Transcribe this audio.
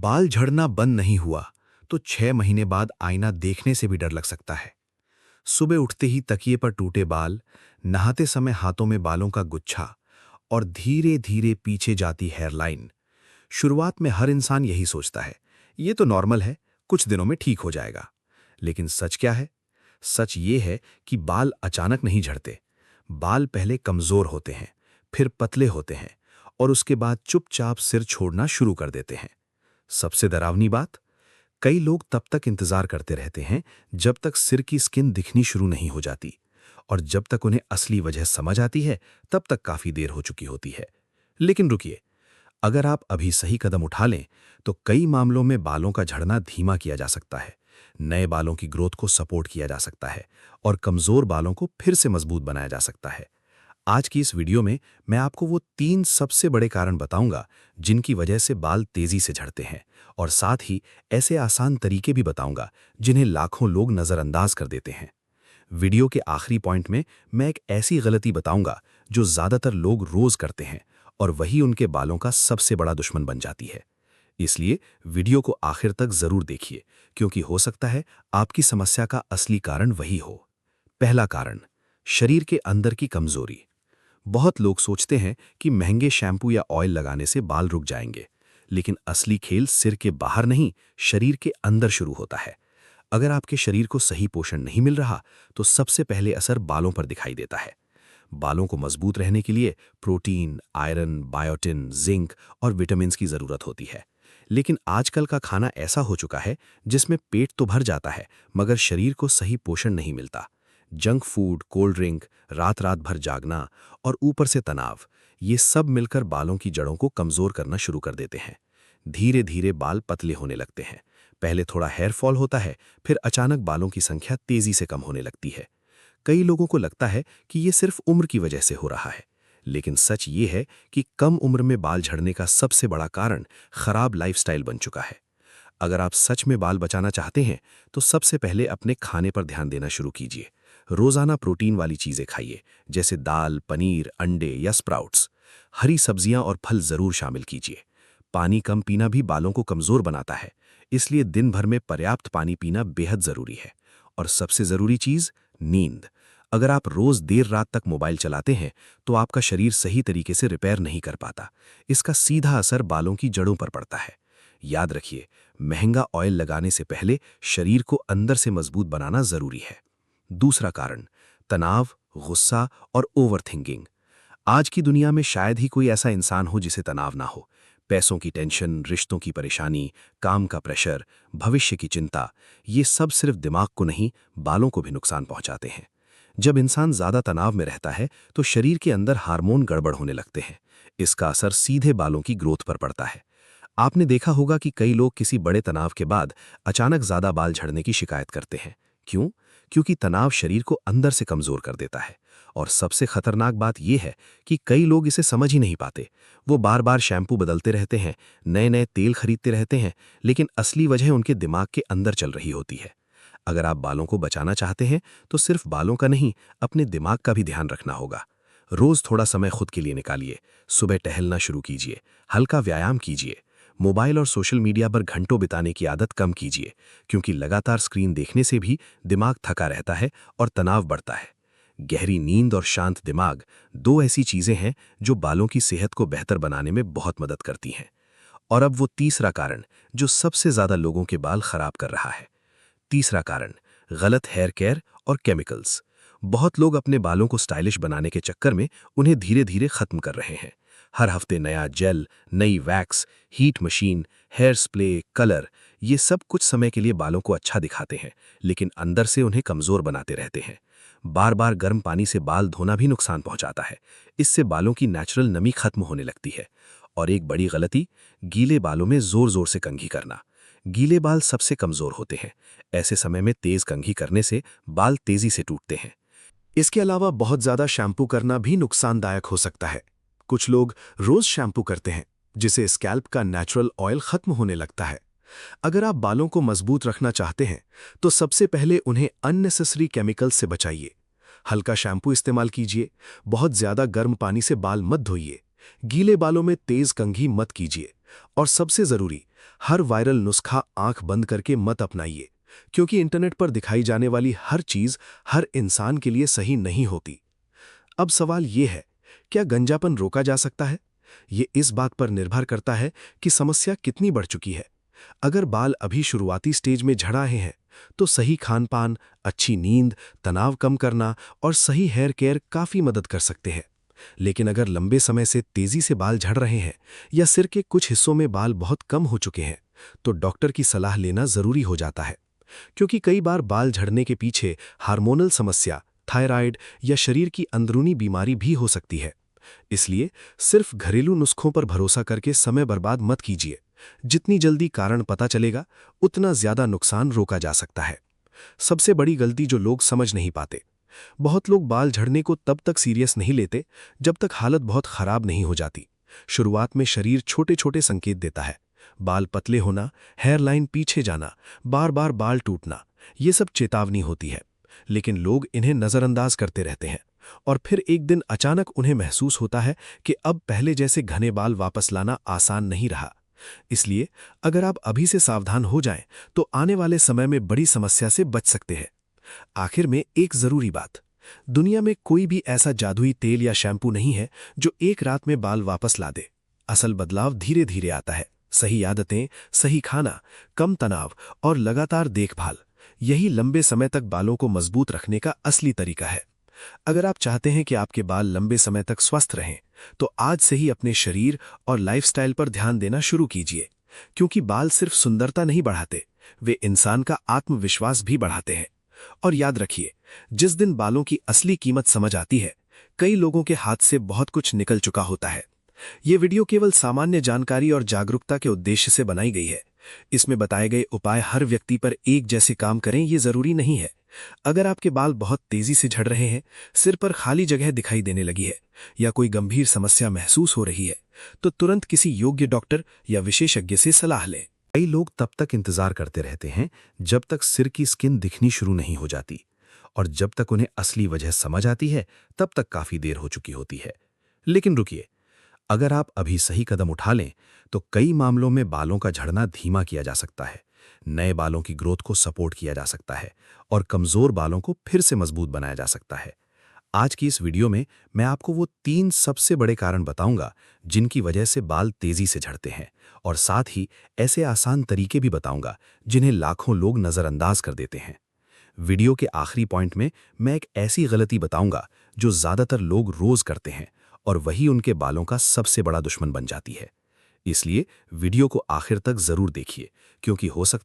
बाल झड़ना बंद नहीं हुआ तो 6 महीने बाद आईना देखने से भी डर लग सकता है। सुबह उठते ही तकिए पर टूटे बाल, नहाते समय हाथों में बालों का गुच्छा और धीरे धीरे पीछे जाती हेयरलाइन। शुरुआत में हर इंसान यही सोचता है, ये तो नॉर्मल है, कुछ दिनों में ठीक हो जाएगा। लेकिन सच क्या है? सच ये है कि बाल अचानक नहीं झड़ते। बाल पहले कमजोर होते हैं, फिर पतले होते हैं और उसके बाद चुपचाप सिर छोड़ना शुरू कर देते हैं। सबसे डरावनी बात, कई लोग तब तक इंतजार करते रहते हैं जब तक सिर की स्किन दिखनी शुरू नहीं हो जाती, और जब तक उन्हें असली वजह समझ आती है तब तक काफी देर हो चुकी होती है। लेकिन रुकिए, अगर आप अभी सही कदम उठा लें तो कई मामलों में बालों का झड़ना धीमा किया जा सकता है, नए बालों की ग्रोथ को सपोर्ट किया जा सकता है और कमजोर बालों को फिर से मजबूत बनाया जा सकता है। आज की इस वीडियो में मैं आपको वो 3 सबसे बड़े कारण बताऊंगा जिनकी वजह से बाल तेजी से झड़ते हैं, और साथ ही ऐसे आसान तरीके भी बताऊंगा जिन्हें लाखों लोग नजरअंदाज कर देते हैं। वीडियो के आखिरी पॉइंट में मैं एक ऐसी गलती बताऊंगा जो ज्यादातर लोग रोज करते हैं और वही उनके बालों का सबसे बड़ा दुश्मन बन जाती है। इसलिए वीडियो को आखिर तक जरूर देखिए, क्योंकि हो सकता है आपकी समस्या का असली कारण वही हो। पहला कारण, शरीर के अंदर की कमजोरी। बहुत लोग सोचते हैं कि महंगे शैम्पू या ऑयल लगाने से बाल रुक जाएंगे, लेकिन असली खेल सिर के बाहर नहीं, शरीर के अंदर शुरू होता है। अगर आपके शरीर को सही पोषण नहीं मिल रहा तो सबसे पहले असर बालों पर दिखाई देता है। बालों को मजबूत रहने के लिए प्रोटीन, आयरन, बायोटिन, जिंक और विटामिन की जरूरत होती है। लेकिन आजकल का खाना ऐसा हो चुका है जिसमें पेट तो भर जाता है मगर शरीर को सही पोषण नहीं मिलता। जंक फूड, कोल्ड ड्रिंक, रात रात भर जागना और ऊपर से तनाव, ये सब मिलकर बालों की जड़ों को कमजोर करना शुरू कर देते हैं। धीरे धीरे बाल पतले होने लगते हैं। पहले थोड़ा हेयर फॉल होता है, फिर अचानक बालों की संख्या तेजी से कम होने लगती है। कई लोगों को लगता है कि ये सिर्फ उम्र की वजह से हो रहा है, लेकिन सच ये है कि कम उम्र में बाल झड़ने का सबसे बड़ा कारण खराब लाइफस्टाइल बन चुका है। अगर आप सच में बाल बचाना चाहते हैं तो सबसे पहले अपने खाने पर ध्यान देना शुरू कीजिए। रोजाना प्रोटीन वाली चीजें खाइए, जैसे दाल, पनीर, अंडे या स्प्राउट्स। हरी सब्जियां और फल जरूर शामिल कीजिए। पानी कम पीना भी बालों को कमजोर बनाता है, इसलिए दिन भर में पर्याप्त पानी पीना बेहद जरूरी है। और सबसे जरूरी चीज, नींद। अगर आप रोज देर रात तक मोबाइल चलाते हैं तो आपका शरीर सही तरीके से रिपेयर नहीं कर पाता। इसका सीधा असर बालों की जड़ों पर पड़ता है। याद रखिए, महंगा ऑयल लगाने से पहले शरीर को अंदर से मजबूत बनाना जरूरी है। दूसरा कारण, तनाव, गुस्सा और ओवरथिंकिंग। आज की दुनिया में शायद ही कोई ऐसा इंसान हो जिसे तनाव ना हो। पैसों की टेंशन, रिश्तों की परेशानी, काम का प्रेशर, भविष्य की चिंता, ये सब सिर्फ दिमाग को नहीं, बालों को भी नुकसान पहुंचाते हैं। जब इंसान ज्यादा तनाव में रहता है तो शरीर के अंदर हार्मोन गड़बड़ होने लगते हैं। इसका असर सीधे बालों की ग्रोथ पर पड़ता है। आपने देखा होगा कि कई लोग किसी बड़े तनाव के बाद अचानक ज्यादा बाल झड़ने की शिकायत करते हैं। क्यों? क्योंकि तनाव शरीर को अंदर से कमजोर कर देता है। और सबसे खतरनाक बात यह है कि कई लोग इसे समझ ही नहीं पाते। वो बार बार शैम्पू बदलते रहते हैं, नए नए तेल खरीदते रहते हैं, लेकिन असली वजह उनके दिमाग के अंदर चल रही होती है। अगर आप बालों को बचाना चाहते हैं तो सिर्फ बालों का नहीं, अपने दिमाग का भी ध्यान रखना होगा। रोज थोड़ा समय खुद के लिए निकालिए। सुबह टहलना शुरू कीजिए, हल्का व्यायाम कीजिए। मोबाइल और सोशल मीडिया पर घंटों बिताने की आदत कम कीजिए, क्योंकि लगातार स्क्रीन देखने से भी दिमाग थका रहता है और तनाव बढ़ता है। गहरी नींद और शांत दिमाग, दो ऐसी चीजें हैं जो बालों की सेहत को बेहतर बनाने में बहुत मदद करती हैं। और अब वो तीसरा कारण जो सबसे ज्यादा लोगों के बाल खराब कर रहा है। तीसरा कारण, गलत हेयर केयर और केमिकल्स। बहुत लोग अपने बालों को स्टाइलिश बनाने के चक्कर में उन्हें धीरे धीरे खत्म कर रहे हैं। हर हफ्ते नया जेल, नई wax, heat machine, hair spray, colour, ये सब कुछ समय के लिए बालों को अच्छा दिखाते हैं, लेकिन अंदर से उन्हें कमजोर बनाते रहते हैं। बार बार गर्म पानी से बाल धोना भी नुकसान पहुंचाता है। इससे बालों की नेचुरल नमी खत्म होने लगती है। और एक बड़ी गलती, गीले बालों में जोर जोर से कंघी करना। गीले बाल सबसे कमजोर होते हैं। ऐसे समय में तेज कंघी करने से बाल तेजी से टूटते हैं। इसके अलावा बहुत ज्यादा शैम्पू करना भी नुकसानदायक हो सकता है। कुछ लोग रोज शैम्पू करते हैं, जिससे स्कैल्प का नेचुरल ऑयल खत्म होने लगता है। अगर आप बालों को मजबूत रखना चाहते हैं तो सबसे पहले उन्हें अननेसेसरी केमिकल्स से बचाइए। हल्का शैम्पू इस्तेमाल कीजिए। बहुत ज्यादा गर्म पानी से बाल मत धोइए। गीले बालों में तेज कंघी मत कीजिए। और सबसे जरूरी, हर वायरल नुस्खा आंख बंद करके मत अपनाइए, क्योंकि इंटरनेट पर दिखाई जाने वाली हर चीज हर इंसान के लिए सही नहीं होती। अब सवाल ये है, क्या गंजापन रोका जा सकता है? ये इस बात पर निर्भर करता है कि समस्या कितनी बढ़ चुकी है। अगर बाल अभी शुरुआती स्टेज में झड़ रहे हैं, तो सही खान-पान, अच्छी नींद, तनाव कम करना और सही हेयर केयर काफी मदद कर सकते हैं। लेकिन अगर लंबे समय से तेजी से बाल झड़ रहे हैं या सिर के कुछ हिस्सों में बाल बहुत कम हो चुके हैं, तो डॉक्टर की सलाह लेना जरूरी हो जाता है। क्योंकि कई बार बाल झड़ने के पीछे हार्मोनल समस्या, थायराइड या शरीर की अंदरूनी बीमारी भी हो सकती है। इसलिए सिर्फ घरेलू नुस्खों पर भरोसा करके समय बर्बाद मत कीजिए। जितनी जल्दी कारण पता चलेगा, उतना ज्यादा नुकसान रोका जा सकता है। सबसे बड़ी गलती जो लोग समझ नहीं पाते, बहुत लोग बाल झड़ने को तब तक सीरियस नहीं लेते जब तक हालत बहुत खराब नहीं हो जाती। शुरुआत में शरीर छोटे छोटे संकेत देता है, बाल पतले होना, हेयरलाइन पीछे जाना, बार बार बाल टूटना, ये सब चेतावनी होती है। लेकिन लोग इन्हें नजरअंदाज करते रहते हैं और फिर एक दिन अचानक उन्हें महसूस होता है कि अब पहले जैसे घने बाल वापस लाना आसान नहीं रहा। इसलिए अगर आप अभी से सावधान हो जाएं, तो आने वाले समय में बड़ी समस्या से बच सकते हैं। आखिर में एक जरूरी बात, दुनिया में कोई भी ऐसा जादुई तेल या शैम्पू नहीं है जो एक रात में बाल वापस ला दे। असल बदलाव धीरे धीरे आता है। सही आदतें, सही खाना, कम तनाव और लगातार देखभाल, यही लंबे समय तक बालों को मजबूत रखने का असली तरीका है। अगर आप चाहते हैं कि आपके बाल लंबे समय तक स्वस्थ रहें, तो आज से ही अपने शरीर और लाइफस्टाइल पर ध्यान देना शुरू कीजिए। क्योंकि बाल सिर्फ सुंदरता नहीं बढ़ाते, वे इंसान का आत्मविश्वास भी बढ़ाते हैं। और याद रखिए, जिस दिन बालों की असली कीमत समझ आती है, कई लोगों के हाथ से बहुत कुछ निकल चुका होता है। ये वीडियो केवल सामान्य जानकारी और जागरूकता के उद्देश्य से बनाई गई है। इसमें बताए गए उपाय हर व्यक्ति पर एक जैसे काम करें, ये जरूरी नहीं है। अगर आपके बाल बहुत तेजी से झड़ रहे हैं, सिर पर खाली जगह दिखाई देने लगी है या कोई गंभीर समस्या महसूस हो रही है, तो तुरंत किसी योग्य डॉक्टर या विशेषज्ञ से सलाह लें। कई लोग तब तक इंतजार करते रहते हैं जब तक सिर की स्किन दिखनी शुरू नहीं हो जाती, और जब तक उन्हें असली वजह समझ आती है, तब तक काफी देर हो चुकी होती है। लेकिन रुकिए, अगर आप अभी सही कदम उठा लें, तो कई मामलों में बालों का झड़ना धीमा किया जा सकता है, नए बालों की ग्रोथ को सपोर्ट किया जा सकता है और कमजोर बालों को फिर से मजबूत बनाया जा सकता है। आज की इस वीडियो में मैं आपको वो 3 सबसे बड़े कारण बताऊंगा जिनकी वजह से बाल तेजी से झड़ते हैं, और साथ ही ऐसे आसान तरीके भी बताऊंगा जिन्हें लाखों लोग नजरअंदाज कर देते हैं। वीडियो के आखिरी पॉइंट में मैं एक ऐसी गलती बताऊंगा जो ज्यादातर लोग रोज करते हैं, और वही उनके बालों का सबसे बड़ा दुश्मन बन जाती है। इसलिए वीडियो को आखिर तक जरूर देखिए, क्योंकि हो सकता